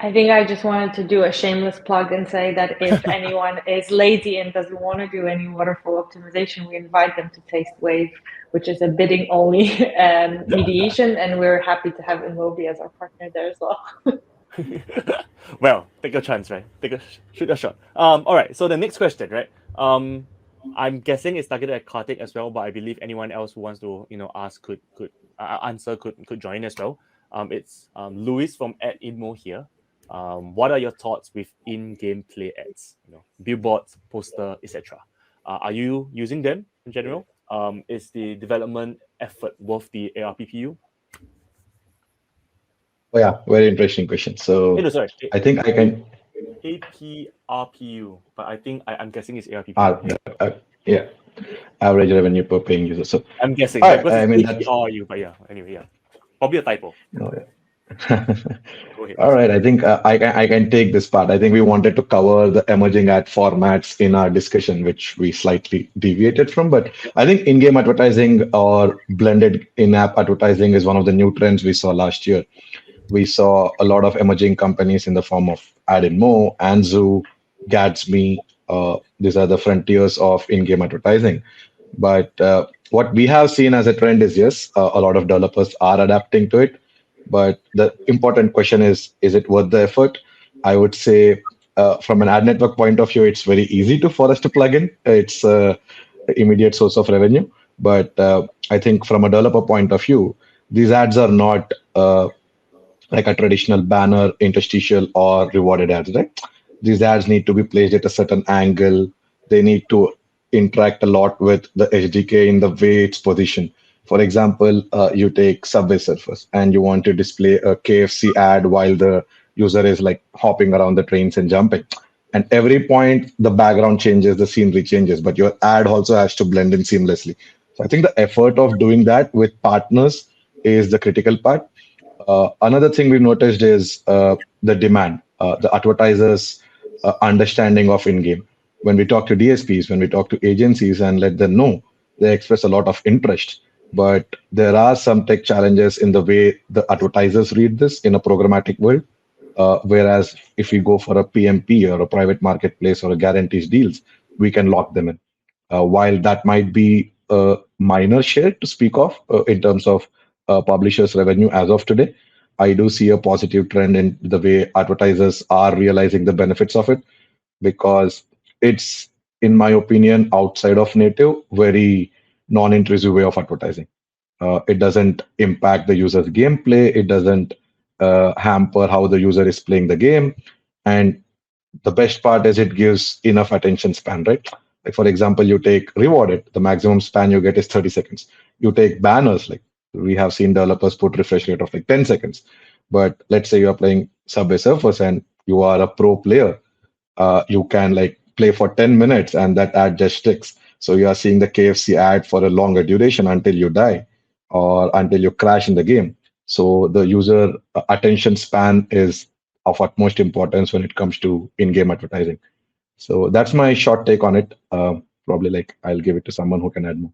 I think I just wanted to do a shameless plug and say that if anyone is lazy and doesn't want to do any waterfall optimization, we invite them to taste Wave, which is a bidding only mediation, and we're happy to have Inmobi as our partner there as well. Well, take a chance, right? Shoot a shot. All right. So the next question, right? I'm guessing it's targeted at Kartik as well, but I believe anyone else who wants to, ask could answer could join as well. It's Louis from @inmo here. What are your thoughts with in-game play ads? Billboards, poster, etc. Are you using them in general? Is the development effort worth the ARPPU? Oh yeah, very interesting question. So No, sorry. I think I can. APRPU, but I think I'm guessing it's ARPPU. Yeah, average revenue per paying user. So I'm guessing. all right, Because I mean it's APRU, but yeah. Anyway, yeah. Probably a typo. no, yeah. Go ahead. All right, I think I can take this part. I think we wanted to cover the emerging ad formats in our discussion, which we slightly deviated from. But I think in-game advertising or blended in-app advertising is one of the new trends we saw last year. We saw a lot of emerging companies in the form of Adinmo, Anzu, Gatsby. These are the frontiers of in-game advertising. But what we have seen as a trend is, yes, a lot of developers are adapting to it. But the important question is it worth the effort? I would say from an ad network point of view, it's very easy for us to plug in. It's an immediate source of revenue. But I think from a developer point of view, these ads are not like a traditional banner, interstitial, or rewarded ads, right? These ads need to be placed at a certain angle. They need to interact a lot with the SDK in the way it's positioned. For example, you take Subway Surfers and you want to display a KFC ad while the user is like hopping around the trains and jumping. And every point, the background changes, the scenery changes, but your ad also has to blend in seamlessly. So I think the effort of doing that with partners is the critical part. Another thing we've noticed is the demand, the advertisers' understanding of in-game. When we talk to DSPs, when we talk to agencies and let them know, they express a lot of interest. But there are some tech challenges in the way the advertisers read this in a programmatic world. Whereas if we go for a PMP or a private marketplace or a guarantees deals, we can lock them in. While that might be a minor share to speak of in terms of publishers' revenue as of today, I do see a positive trend in the way advertisers are realizing the benefits of it, because it's, in my opinion, outside of native, very non-intrusive way of advertising. It doesn't impact the user's gameplay. It doesn't hamper how the user is playing the game. And the best part is it gives enough attention span, right? Like for example, you take rewarded, the maximum span you get is 30 seconds. You take banners, like we have seen developers put refresh rate of like 10 seconds. But let's say you are playing Subway Surfers and you are a pro player, you can like play for 10 minutes and that ad just sticks. So you are seeing the KFC ad for a longer duration until you die or until you crash in the game. So the user attention span is of utmost importance when it comes to in-game advertising. So that's my short take on it. Probably like I'll give it to someone who can add more.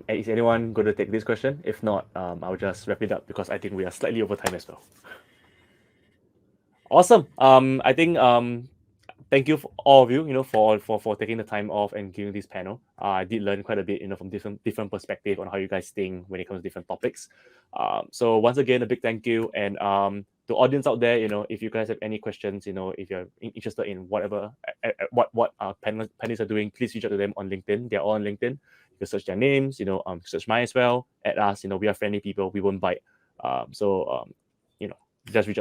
Is anyone going to take this question? If not, I'll just wrap it up because I think we are slightly over time as well. Awesome. I think thank you for all of you, for taking the time off and giving this panel. I did learn quite a bit, from different perspective on how you guys think when it comes to different topics. So once again, a big thank you. And the audience out there, if you guys have any questions, if you're interested in whatever what panelists are doing, please reach out to them on LinkedIn. They're all on LinkedIn. You can search their names, search mine as well. At us, we are friendly people. We won't bite. So just reach out.